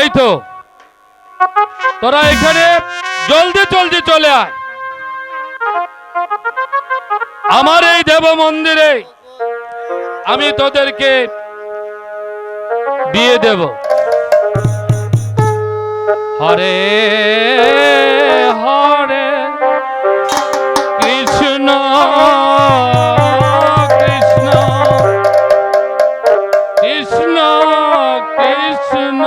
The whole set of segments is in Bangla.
এই তো তোরা এখানে জলদি জলদি চলে আয়। আমার এই দেব মন্দিরে আমি তোদেরকে বিয়ে দেব। হরে হরে কৃষ্ণ কৃষ্ণ কৃষ্ণ কৃষ্ণ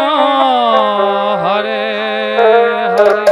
হরে হরে।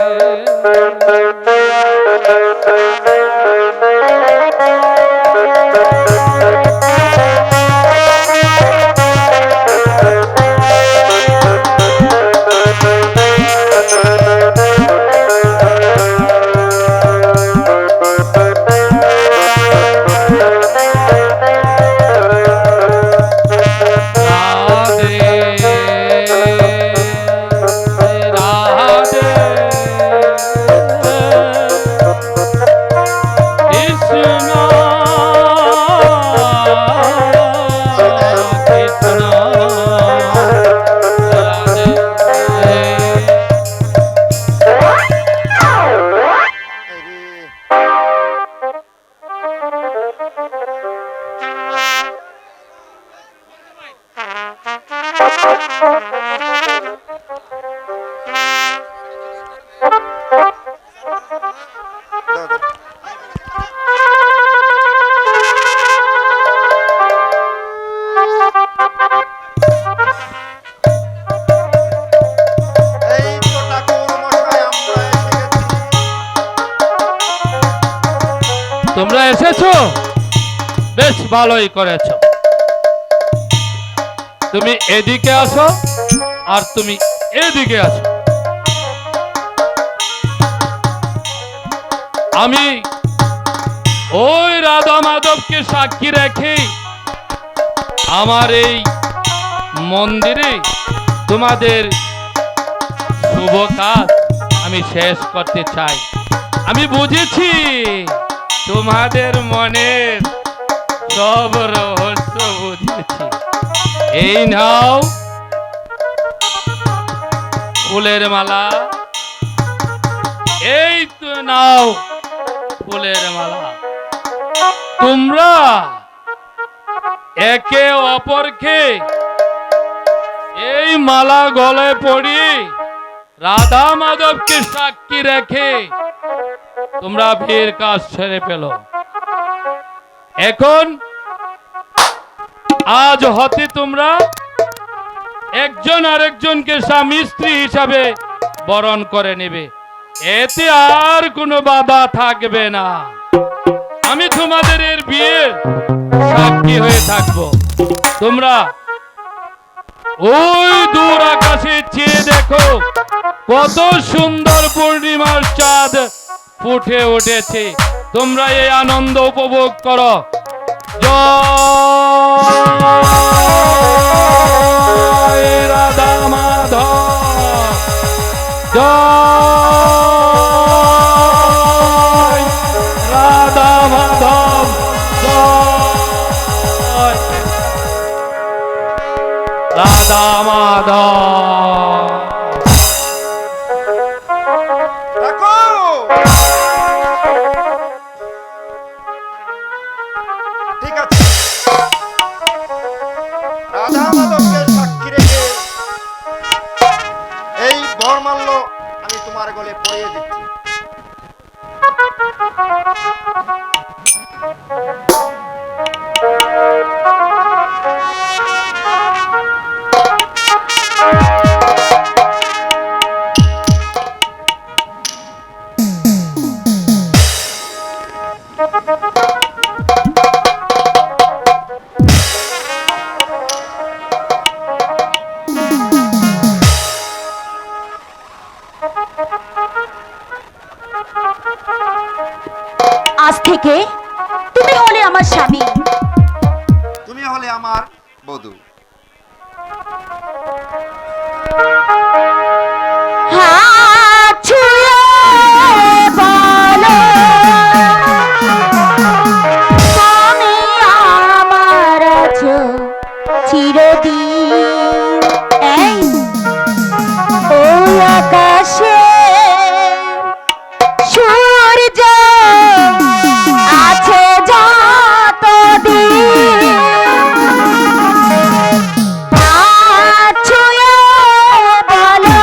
তোমরা এসেছো, বেশ ভালোই করেছো। তুমি এদিকে আসো আর তুমি এদিকে আসো। আমি ওই রাধা মাধবকে সাক্ষী রেখে আমার এই মন্দিরে তোমাদের শুভ কাজ আমি শেষ করতে চাই। আমি বুঝেছি তোমাদের মনের সব রহস্য বুঝেছি। এই নাও ফুলের মালা, এই তো নাও ফুলের মালা। তোমরা একে অপরকে এই মালা গলায় পড়ি রাধা মাধবকে সাক্ষী রেখে তোমরা বিয়ের কাজ ছেড়ে পেল। এখন আজ হতে তোমরা একজন আরেকজনকে স্বামী স্ত্রী হিসাবে বরণ করে নেবে, এতে আর কোনো বাধা থাকবে না। আমি তোমাদের এর বিয়ের সাক্ষী হয়ে থাকবো। তোমরা ওই দূর আকাশে চেয়ে দেখো কত সুন্দর পূর্ণিমার চাঁদ ফুটে উঠেছে। তোমরা এই আনন্দ উপভোগ করো। জয় রাধা মাধব, জয় রাধা মাধব, জয় রাধা মাধব। ঠিক আছে, রাধা মাধবকে সাক্ষী রেখে এই বরমাল্য আমি তোমার গলে পরিয়ে দিচ্ছি। আজ থেকে তুমি হলে আমার স্বামী, তুমি হলে আমার বধূ। হাত ছুঁয়ে বলো তুমি আমার আছো চিরদিন। এই আকাশে সূর্য আছে যতদিন হাত ছুঁয়ে বলো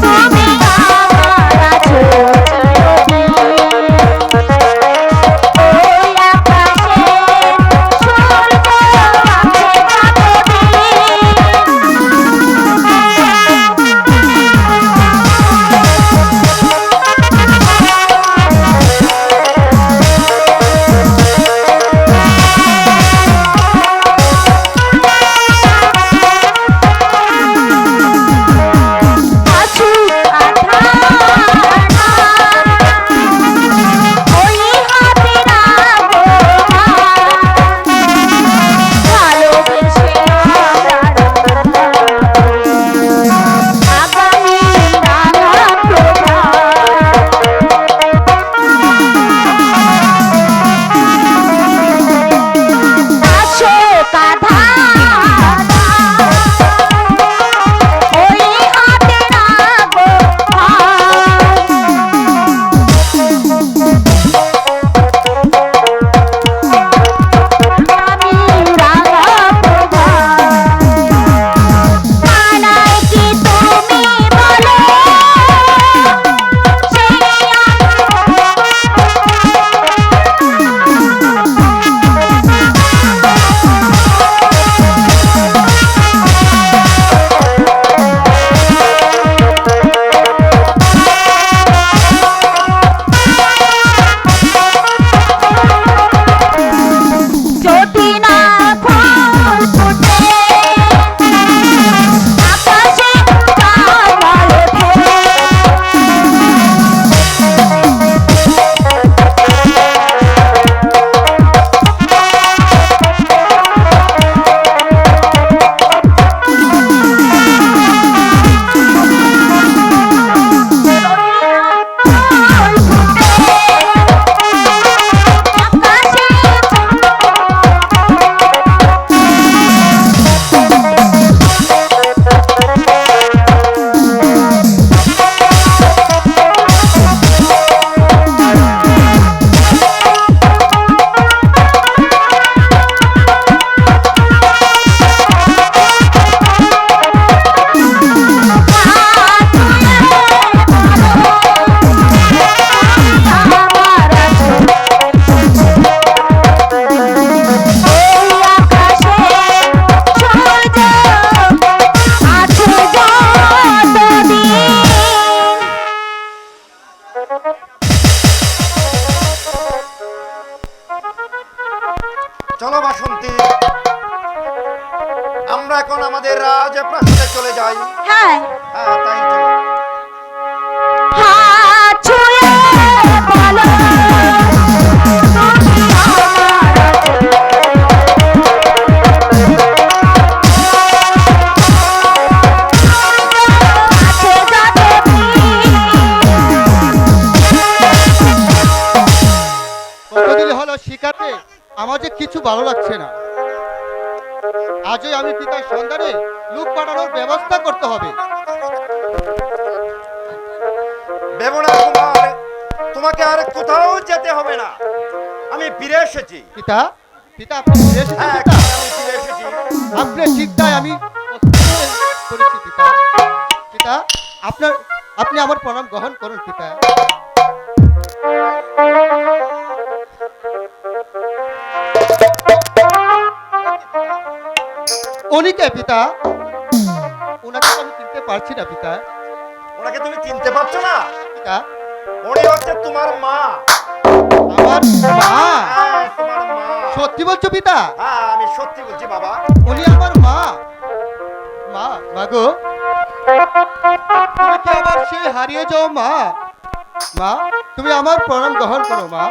তুমি আমার আছো চিরদিন। ওই আকাশে সূর্য আছে আছু আধানা ওই হাতে রাখবো ভালোবেসে আগামী রাঙা আশোক আধানা ওই হাতে রাখবো আমি রাঙা প্রভা মানায় কি তুমি বলো যদি না ফুল ফুটে আকাশে চাঁদ ওঠে ফুল চলো বাসন্তী, আমরা এখন আমাদের রাজপ্রাসাদে চলে যাই। হ্যাঁ হ্যাঁ, তাই চলো। হাত ছুঁয়ে বলো তুমি আমার আছে কতদিন হলো শিকাতে আমার যে কিছু ভালো লাগছে না। আজই আমি পিতার সন্ধানে লোক পাঠানোর ব্যবস্থা করতে হবে। বেবনা কুমার, তোমাকে আর কোথাও যেতে হবে না, আমি ফিরে এসেছি। পিতা, পিতা আপনি ফিরে এসেছেন? হ্যাঁ, পিতা, আমি ফিরে এসেছি। আপনার চিন্তায় আমি করেছি পিতা। পিতা, আপনি আমার প্রণাম গ্রহণ করুন পিতা। উনিকে পিতা, ওনাকে আমি চিনতে পারছি না পিতা। ওনাকে তুমি চিনতে পারছো না? পিতা, উনি হচ্ছে তোমার মা। আমার মা। হ্যাঁ, তোমার মা। সত্যি বলছো পিতা? হ্যাঁ, আমি সত্যি বলছি বাবা। উনি আমার মা। মা, মাগো, তুমি কি আবার সেই হারিয়ে যাও মা? মা, তুমি আমার প্রণাম গ্রহণ করো মা।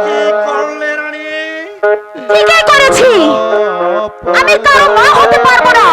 কি করলে রানী? ঠিকই করেছি, আমি কারো মা হতে পারবো না।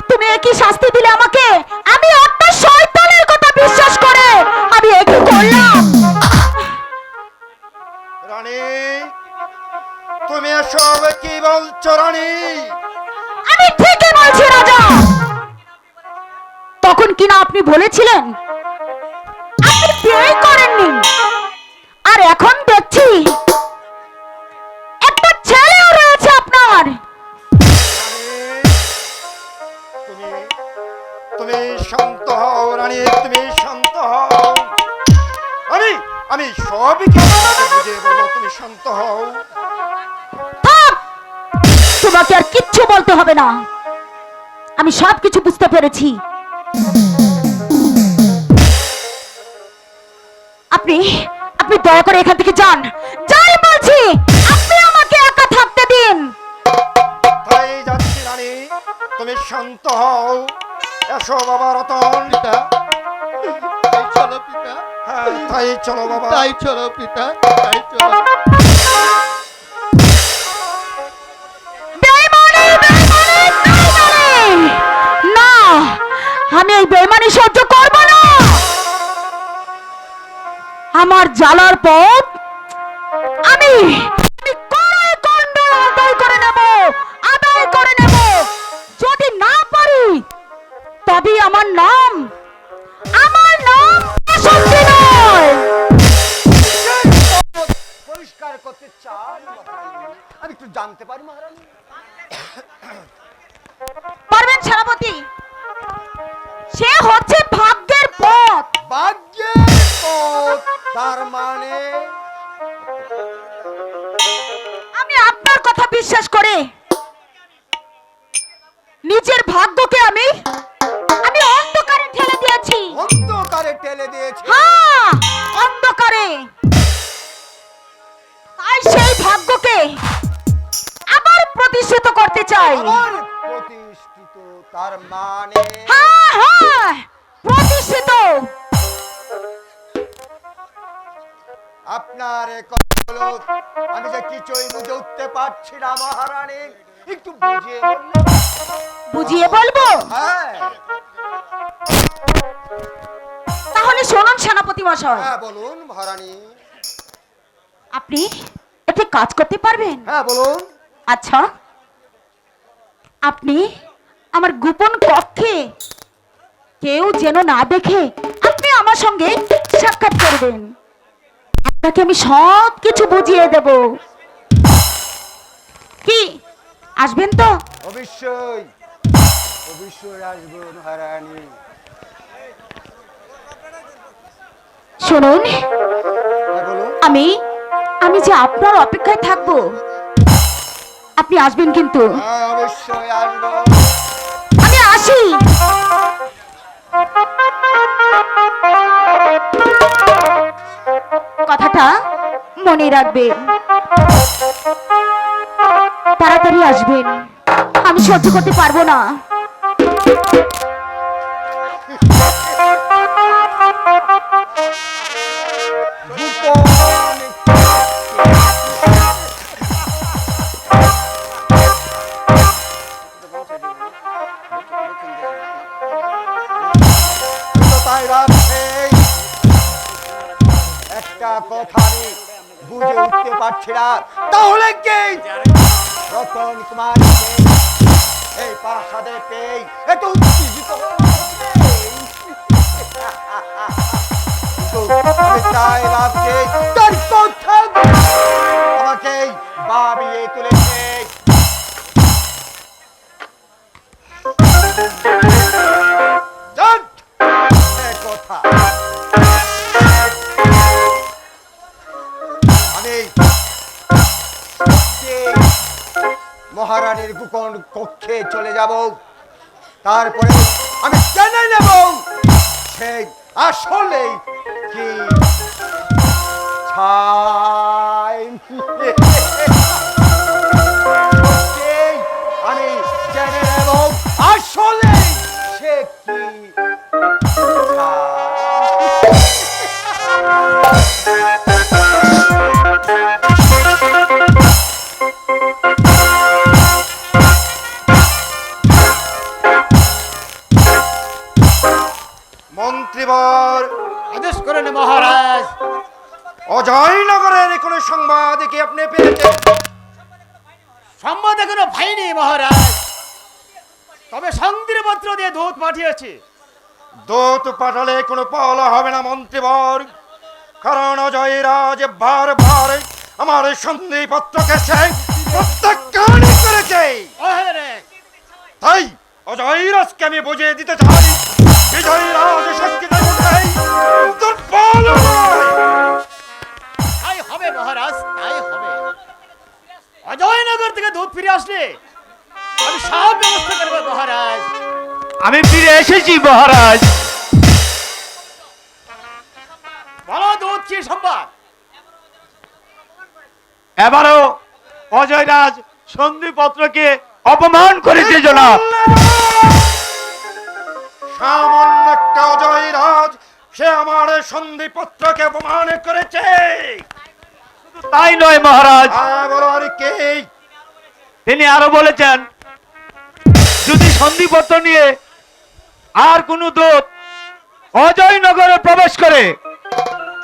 তুমি একই শাস্তি দিলে আমাকে? আমি একটা শয়তানের কথা বিশ্বাস করে আমি একই করলাম। রানী, তুমি এসব কি বলছো রানী? আমি ঠিকই বলছি রাজা। তখন কিনা আপনি বলেছিলেন আপনি বিয়ে করেননি, আর এখন দেখছি একটা ছেলেও রয়েছে আপনার। তুমি তুমি শান্ত হও রানী, তুমি শান্ত হও। আমি সবই কি বুঝিয়ে বলবো, তুমি শান্ত হও। থাক! তোমাকে আর কিচ্ছু বলতে হবে না, আমি সবকিছু বুঝতে পেরেছি। আপনি আপনি দয়া করে এখান থেকে যান, যাই বলছি। আপনি আমাকে একা থাকতে দিন। তাই যাচ্ছি রানী, তুমি শান্ত হও। এসো বাবা রতন। পিতা, তাই চলো পিতা, হ্যাঁ, তাই চলো বাবা। তাই চলো পিতা, তাই চলো। বেঈমানি, বেঈমানি, বেঈমানি! না, আমি এই বেঈমানি সহ্য করব না। আমার জ্বালার পথ আমি করে কন্ডল আদায় করে নেব, আদায় করে নেব। যদি না পারি তবে আমার নাম বাসন্তী নয়। পরিষ্কার করতে চান মহারানী? আমি একটু জানতে পারি মহারানী? পারবেন সেনাপতি? সে হচ্ছে ভাগ্যের পথ। ভাগ্যের পথ তার মানে? আমি আপনার কথা বিশ্বাস করে নিজের ভাগ্যকে আমি অন্ধকারে ঠেলে দিয়েছি। অন্ধকারে ঠেলে দিয়েছে? হ্যাঁ, অন্ধকারে। তাই সেই ভাগ্যকে আবার প্রতিষ্ঠিত করতে চাই। আমার প্রতিষ্ঠিত তার মানে? হ্যাঁ হ্যাঁ, প্রতিষ্ঠিত। আপনার এ কথাগুলো আমি যে কিছুই বুঝে উঠতে পারছি না মহারানী, একটু বুঝিয়ে বলুন। বুঝিয়ে বলবো? হ্যাঁ তাহলে শুনুন সেনাপতি মশাই, হ্যাঁ বলুন মহারানী। আপনি একটি কাজ করতে পারবেন? হ্যাঁ বলুন। আচ্ছা, আপনি আমার গোপন কক্ষে কেউ যেন না দেখে আপনি আমার সঙ্গে সাক্ষাৎ করবেন। আপনাকে আমি সব কিছু বুঝিয়ে দেব। কি আসবেন তো? অবশ্যই অবশ্যই আসবো মহারানী। শুনুন, হ্যাঁ বলুন। আমি যে আপনার অপেক্ষায় থাকবো, আপনি আসবেন কিন্তু। হ্যাঁ অবশ্যই আসবো। আমি আসি। কথাটা মনে রাখবেন, তাড়াতাড়ি আসবেন, আমি সহ্য করতে পারবো না। তাই ভাবছি একটা কথা আমি বুঝে উঠতে পারছি না, তাহলে কি রতন কুমার এই প্রাসাদে পেয়ে এত উত্তেজিত আমি তাই ভাবছি তার কথা আমাকে ভাবিয়ে তুলেছে। কথা আমি মহারানীর গোপন কক্ষে চলে যাব, তারপরে আমি জেনে নেব সে আসলে কি ছাই। আমি জেনে নেব আসলে সে কি মন্ত্রীবর, আদেশ করেন মহারাজ। অজয়নগরের কোন সংবাদ কি আপনি পেয়েছেন? সংবাদ এখনো পাইনি মহারাজ, তবে সন্ধির পত্র দিয়ে দূত পাঠিয়েছি। দূত পাঠালে কোনো ফল হবে না মন্ত্রীবর, কারণ অজয়রাজ বারবার আমার সন্ধি পত্রকে সে প্রত্যাখ্যান করেছে। ওহে, তাই অজয়রাজকে আমি বুঝিয়ে দিতে চাই, বিজয়রাজ শক্তিতে উঠেই দুর্বল নয়। তাই হবে মহারাজ, তাই হবে। অজয়নগর থেকে দূত ফিরে আসলে আমি সব ব্যবস্থা করবো মহারাজ। আমি ফিরে এসেছি মহারাজ। বলো দূত কি সংবাদ? এবারও অজয়রাজ সন্ধিপত্রকে অপমান করেছে জনাব। সামান্য একটা অজয়রাজ সে আমার সন্ধিপত্রকে অপমান করেছে। তাই নয় মহারাজ, বলো আর কে? তিনি আরো বলেছেন যদি সন্ধিপত্র নিয়ে আর কোন দূত অজয়নগরে প্রবেশ করে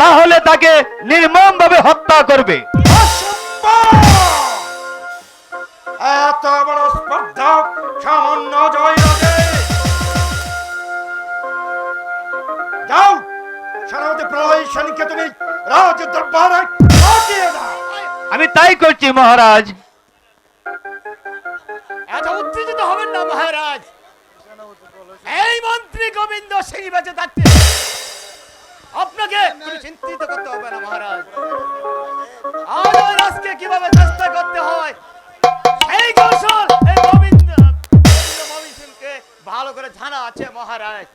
তাহলে তাকে নির্মমভাবে হত্যা করবে। এত বড় স্পর্ধা সামান্য অজয়রাজে! যাও, সেনাপতি প্রলয় সেনকে তুমি রাজ দরবারে পাঠিয়ে দাও। আমি তাই করছি মহারাজ। এত উত্তেজিত হবেন না মহারাজ, এই মন্ত্রী গোবিন্দ সিং বেঁচে থাকতে আপনাকে কোনো চিন্তিত করতে হবে না মহারাজ। অজয়রাজকে কিভাবে চেষ্টা করতে হয় সেই কৌশল এই গোবিন্দ সিংকে ভালো করে জানা আছে মহারাজ।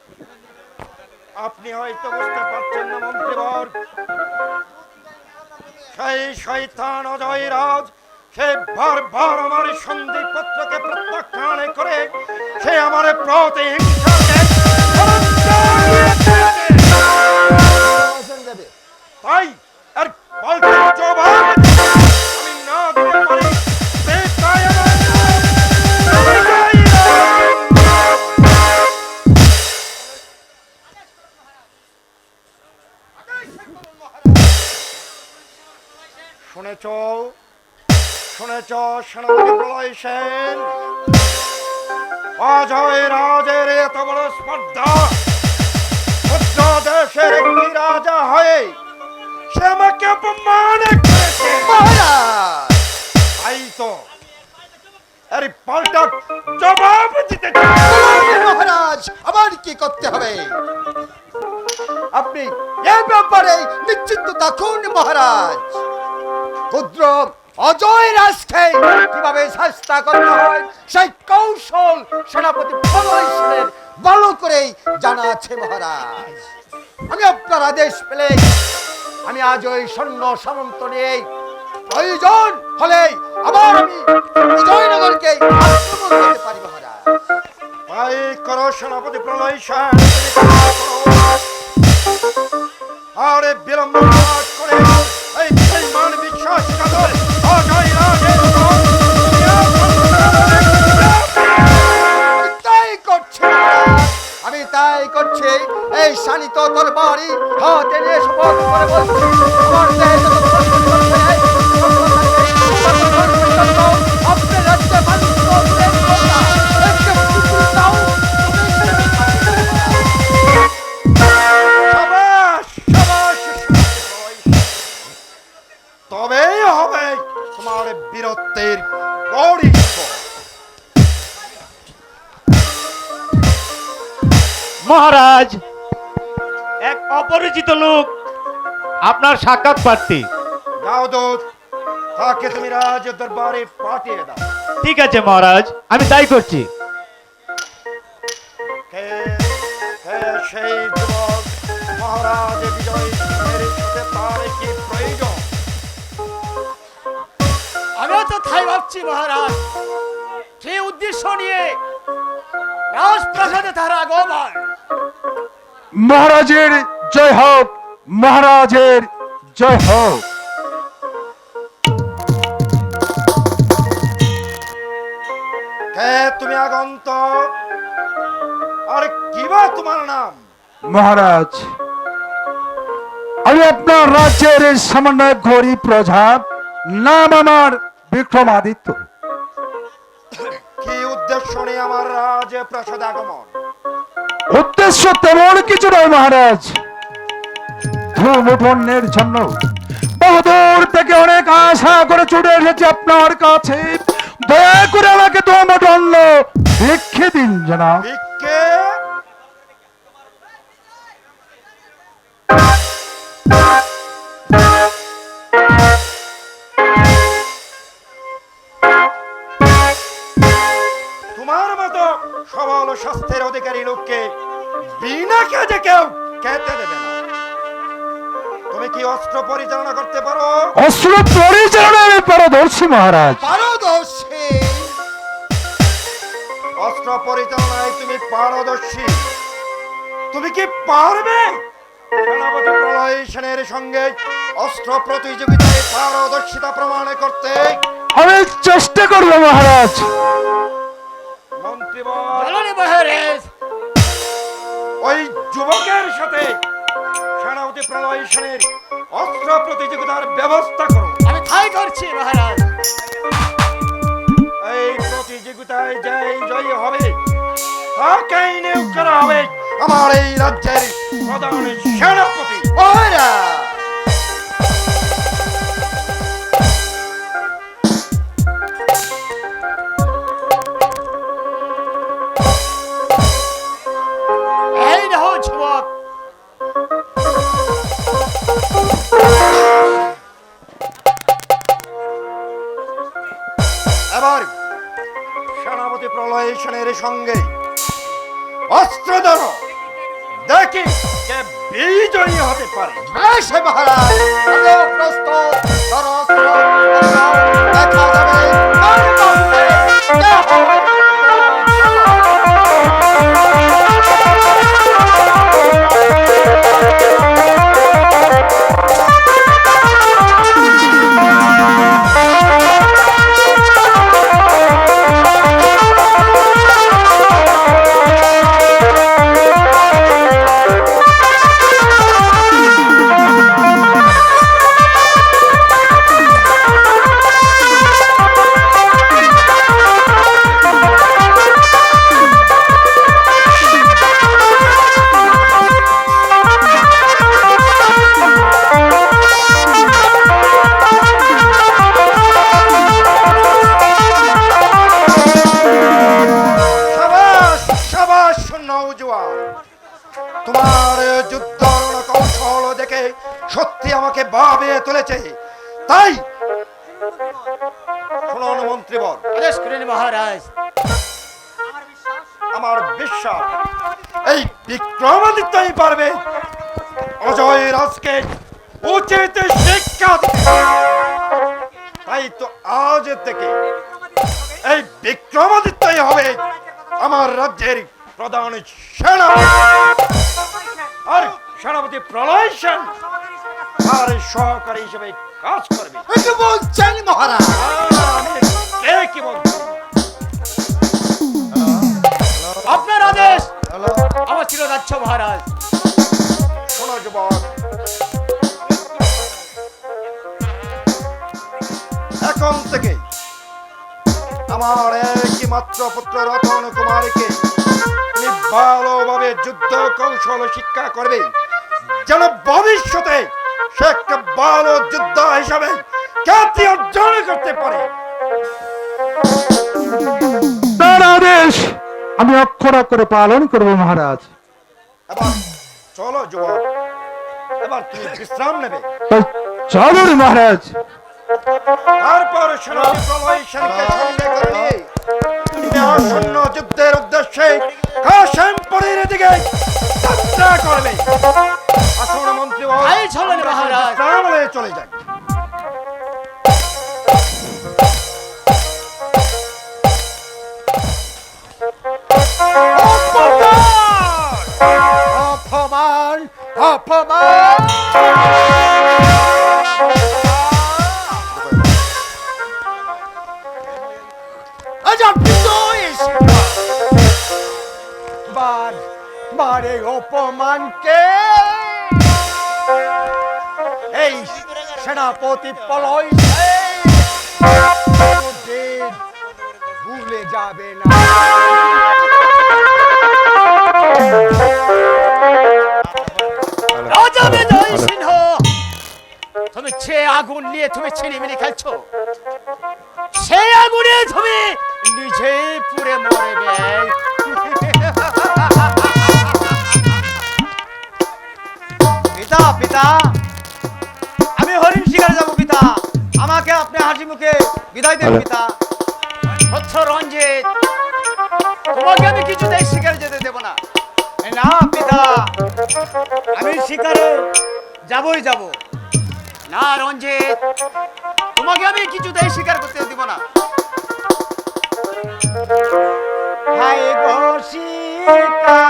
আপনি হয়তো বুঝতে পারছেন না মন্ত্রীবর, সেই শয়তান অজয়রাজ সে বারবার আমার সন্ধিপত্রকে প্রত্যাখ্যান করে সে আমার প্রতিহিংসাকে তাই আর পাল্টা জবাব আমি না দিতে পারি। তাই শুনেছ শুনেছ সেনাপতি প্রলয় সেন, অজয় রাজের এত বড় স্পর্ধা, ক্ষুদ্র দেশের একটি রাজা হয়ে সে আমাকে অপমান করেছে মহারাজ, তাই তো এর পাল্টা জবাব দিতে চাই। মহারাজ আবার কি করতে হবে? আপনি এই ব্যাপারে নিশ্চিন্ত থাকুন মহারাজ। ক্ষুদ্র অজয় রাজকে কিভাবে শাস্তা করতে হয় সেই কৌশল সেনাপতি প্রলয় সেনের ভালো করেই জানা আছে মহারাজ। আমি আপনার আদেশ পেলে আমি আজ ওই সৈন্য সামন্ত নিয়ে প্রয়োজন হলে আবার আমি বিজয়নগরকে আক্রমণ করতে পারি মহারাজ। তাই করো সেনাপতি প্রলয় সেন, আরে বিলম্ব না করে এই বেঈমান বিশ্বাসঘাতক অজয় রাজের তাই করছি মহারাজ, আমি তাই করছি। এই শানিত তরবারি হাতে নিয়ে শপথ করে বলছি আমার দেহে যত কষ্ট নেই, আপনার রাজ্যে মানুষ সাবাস, সাবাস, তবেই হবে তোমার বীরত্বের পরিচয়। মহারাজ, এক অপরিচিত লোক আপনার সাক্ষাৎ প্রার্থী। যাও দূত, তাকে তুমি রাজ দরবারে পাঠিয়ে দাও। ঠিক আছে মহারাজ, আমি তাই করছি। কে কে সেই যুবক? মহারাজ বিজয় সিংহের সাথে তার কি প্রয়োজন? আমিও তো তাই ভাবছি মহারাজ, সেই উদ্দেশ্য নিয়ে রাজপ্রাসাদে তার আগমন। মহারাজের জয় হোক, মহারাজের জয় হোক। কে তুমি আগন্তক? আর কি বা তোমার নাম? মহারাজ, আমি আপনার রাজ্যের এই সামান্য এক গরিব প্রজা, নাম আমার বিক্রমাদিত্য। কি উদ্দেশ্য নিয়ে আমার রাজ প্রাসাদ আগমন? উদ্দেশ্য তেমন কিছু নয় মহারাজ, ধূমপন্নের জন্য বহুদূর থেকে অনেক আশা করে ছুটে এসেছি আপনার কাছে। দয়া করে আমাকে ধূমপন্ন ভিক্ষে দিন জনাব। ভিক্ষে? তোমার মতো সবল স্বাস্থ্যের অধিকারী লোককে বিনা কাজে কেউ খেতে দেবে না। তুমি কি অস্ত্র পরিচালনা করতে পারো? অস্ত্র পরিচালনায় পারদর্শী মহারাজ। পারদর্শী। অস্ত্র পরিচালনায় তুমি পারদর্শী। তুমি কি পারবে সেনাপতি প্রলয় সেনের সঙ্গে অস্ত্র প্রতিযোগিতায় পারদর্শিতা প্রমাণ করতে? আমি চেষ্টা করবো মহারাজ। মন্ত্রীবর, ওই যুবকের সাথে সেনাপতি প্রলয় সেনের অস্ত্র প্রতিযোগিতার ব্যবস্থা করো। আমি তাই করছি মহারাজ। এই প্রতিযোগিতায় যে জয়ী হবে তাকেই নিয়োগ করা হবে আমার এই রাজ্যের প্রধান সেনাপতি। মহারাজ, এই দেখো যুবক, এবার সেনাপতি প্রলয় সেনের সঙ্গে অস্ত্র ধরো, দেখি কে বিজয়ী হতে পারে। সে মহারাজ, আমিও প্রস্তুত। ধরো অস্ত্র, দেখা যাবে কার মধ্যে কে হবে। সাবাস সাবাস নওজোয়ান, তোমার যুদ্ধ কৌশল দেখে সত্যি আমাকে ভাবিয়ে তুলেছে। তাই শুনুন মন্ত্রীবর, আদেশ করেন মহারাজ। আমার বিশ্বাস এই বিক্রমাদিত্যই পারবে অজয় রাজকে উচিত শিক্ষা দিতে। তাই তো আজ থেকে এই বিক্রমাদিত্যই হবে আমার রাজ্যের প্রধান সেনাপতি। আর সেনাপতি প্রলয় সেন আর সহকারী হিসেবে কাজ করবে। কি বলছেন মহারাজ? আমি কে কি বলছি? আপনার আদেশ আমার চিরদাচ্ছ মহারাজ। শোনো যুবক, এখন থেকে আমার একই মাত্র পুত্র রতন কুমারকে তুমি ভালোভাবে যুদ্ধ কৌশল শিক্ষা করবে, যেন ভবিষ্যতে সে একটা ভালো যোদ্ধা হিসাবে খ্যাতি অর্জন করতে পারে। তার আদেশ আমি অক্ষর অক্ষরে পালন করবো মহারাজ। এবার চলো যুবক, এবার তুমি বিশ্রাম নেবে। তাই চলুন মহারাজ। তারপর সেনাপতি প্রলয় সেনকে সঙ্গে করে নিয়ে তুমি আসন্ন যুদ্ধের উদ্দেশ্যে কাশেমপুরের দিকে যাত্রা করবে। আসুন মন্ত্রী, তাই চলেন মহারাজ। বিশ্রামালয়ে চলে যান। অপমান, অপমান। আজ আপনি তো এসে বার আমার এই অপমানকে এই সেনাপতি পলয় কোনদিন ভুলে যাবে না। রাজা বিজয় সিংহ, তুমি সে আগুন নিয়ে তুমি ছিনিমিনি খেলছো, সেই আগুনে তুমি নিজেই পুড়ে মরবে। পিতা পিতা, আমি হরিণ শিকারে যাব পিতা, আমাকে আপনি হাসি মুখে বিদায় দেন পিতা। বৎস রঞ্জিত, তোমাকে আমি কিছুতেই শিকারে যেতে দেব না। না পিতা, আমি শিকারে যাবই যাব। না রঞ্জিত, তোমাকে আমি কিছুতেই শিকার করতে দিব না। হাই গো শিকারেতে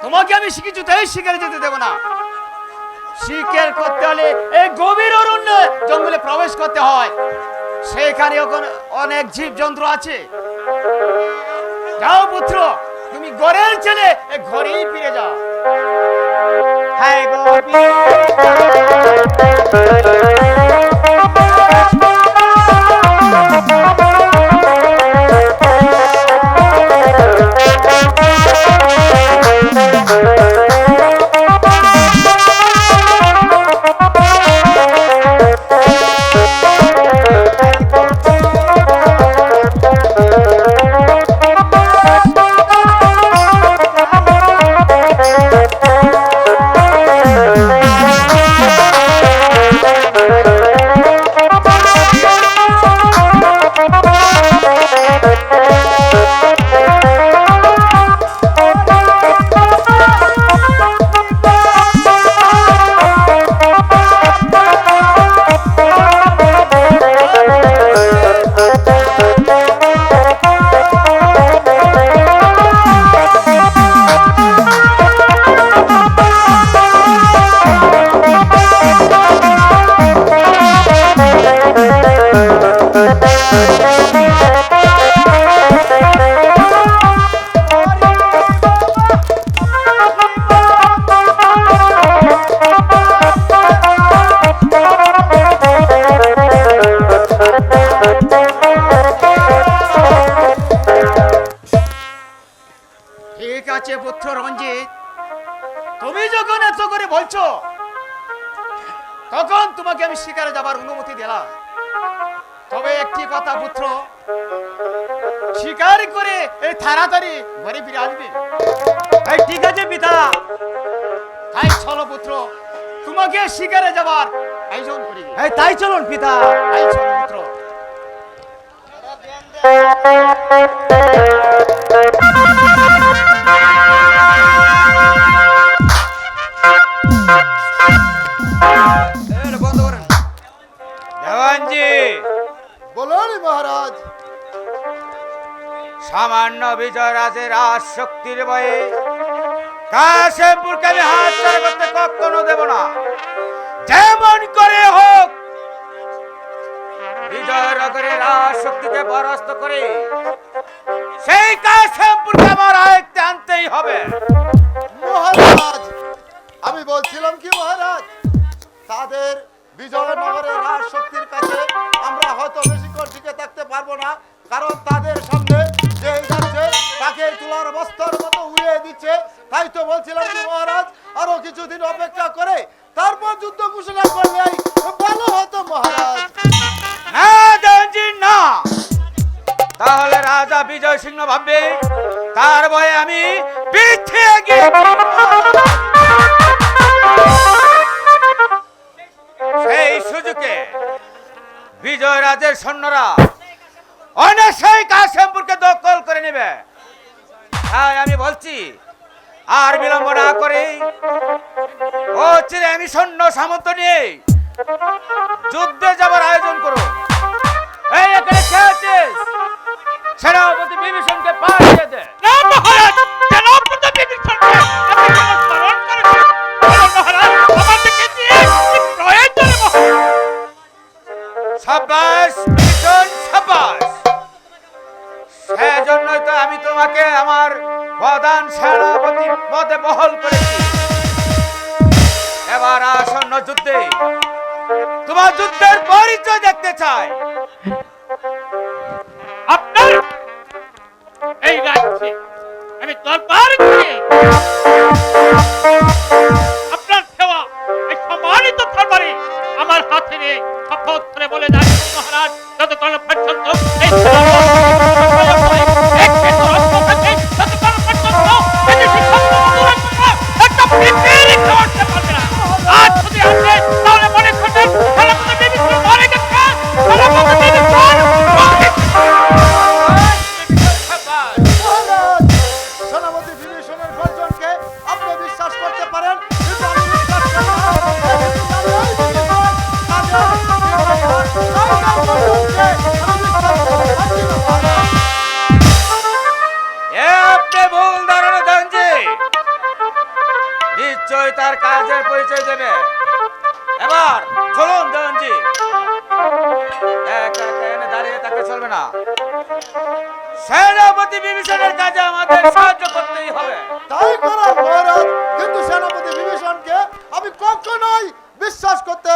তোমাকে আমি কিছুতেই শিকারে যেতে দেব না। শিকার করতে হলে এই গভীর অরণ্য জঙ্গলে প্রবেশ করতে হয়, সেখানে অনেক জীব জন্তু আছে। যাও পুত্র, তুমি ঘরের ছেলে, ঘরেই ফিরে যাও। হ্যাঁ গো পুত্র রঞ্জিত, তুমি যখন এত করে বলছো, তখন তোমাকে আমি শিকারে যাবার অনুমতি দিলাম। তবে একটি কথা পুত্র, শিকার করে এই তাড়াতাড়ি ঘরে ফিরে আসবে। ঠিক আছে পিতা, তাই চলো পুত্র, তোমাকে শিকারে যাবার আয়োজন করি। তাই চলুন পিতা, তাই চলো পুত্র। দেওয়ানজি, বলুন মহারাজ। সামান্য বিজয়রাজের রাজ শক্তির বয়ে কাশিমপুরকে আমি হাতছাড়া করতে কখনো দেব না। যেমন করে হোক বিজয়নগরের রাজ শক্তিকে পরাস্ত করে সেই কাশিমপুরকে আমার আয়ত্তে আনতেই হবে। মহারাজ, আমি বলছিলাম কি মহারাজ, তাদের বিজয়নগরের রাজ শক্তির কাছে আমরা হয়তো বেশিক্ষণ টিকে থাকতে পারবো না, কারণ তাদের সামনে যে যাচ্ছে তাকে তুলার বস্তার মতো উড়িয়ে দিচ্ছে। তাই তো বলছিলাম কি মহারাজ, আরো কিছুদিন অপেক্ষা করে তারপর যুদ্ধ ঘোষণা করলেই ভালো হতো মহারাজ। না দেওয়ানজি না, তাহলে রাজা বিজয় সিংহ ভাববে তার ভয়ে আমি পিছিয়ে গিয়েছি। সেই সুযোগে বিজয় রাজের সৈন্যরা অনেক কাশিমপুরকে দখল করে নেবে। তাই আমি বলছি আর বিলম্ব না করে ও চিরে আমি সৈন্য সামন্ত নিয়ে যুদ্ধে যাবার আয়োজন করো। এই এখানে কে আছিস? সেনাপতি বিভীষণকে পাঠিয়ে দে। না মহারাজ, সেনাপতি বিভীষণকে আপনি কেন স্মরণ করেছেন? বলুন মহারাজ, আমাদেরকে দিয়ে কি প্রয়োজন মহারাজ? সাব্বাস বিভীষণ, সাব্বাস। সেজন্যই তো আমি তোমাকে আমার প্রধান সেনাপতি পদে বহাল করেছি। এবার আসন্ন যুদ্ধে তোমার যুদ্ধের পরিচয় দেখতে চাই। আপনার এই রাজ্যে আমি দরবার করে আপনার সেবা এই সম্মানিত দরবারে আমার হাতে নিয়ে শপথ করে বলে যাচ্ছি মহারাজ, যতক্ষণ পর্যন্ত এই একটা পিপিলি খাওয়াতে পারবে না। আজ যদি আসে তাহলে মনে করবেন সেনাপতি বিভীষণ মরে গেছে, সেনাপতি বিভীষণ সাব্বাস। মহারাজ, সেনাপতি বিভীষণের গর্জনকে আপনি বিশ্বাস করতে পারেন, কিন্তু আমি বিশ্বাস করি না। এ আপনি ভুল ধারণা দেন যে নিশ্চয় তার কাজের পরিচয় দেবে। এবার চলুন দেওয়ানজি, একা একা এনে দাঁড়িয়ে থাকতে চলবে না। সেনাপতি বিভীষণের কাজে আমাদের সাহায্য করতেই হবে। তাই করা মহারাজ, কিন্তু সেনাপতি বিভীষণকে আমি কখনোই বিশ্বাস করতে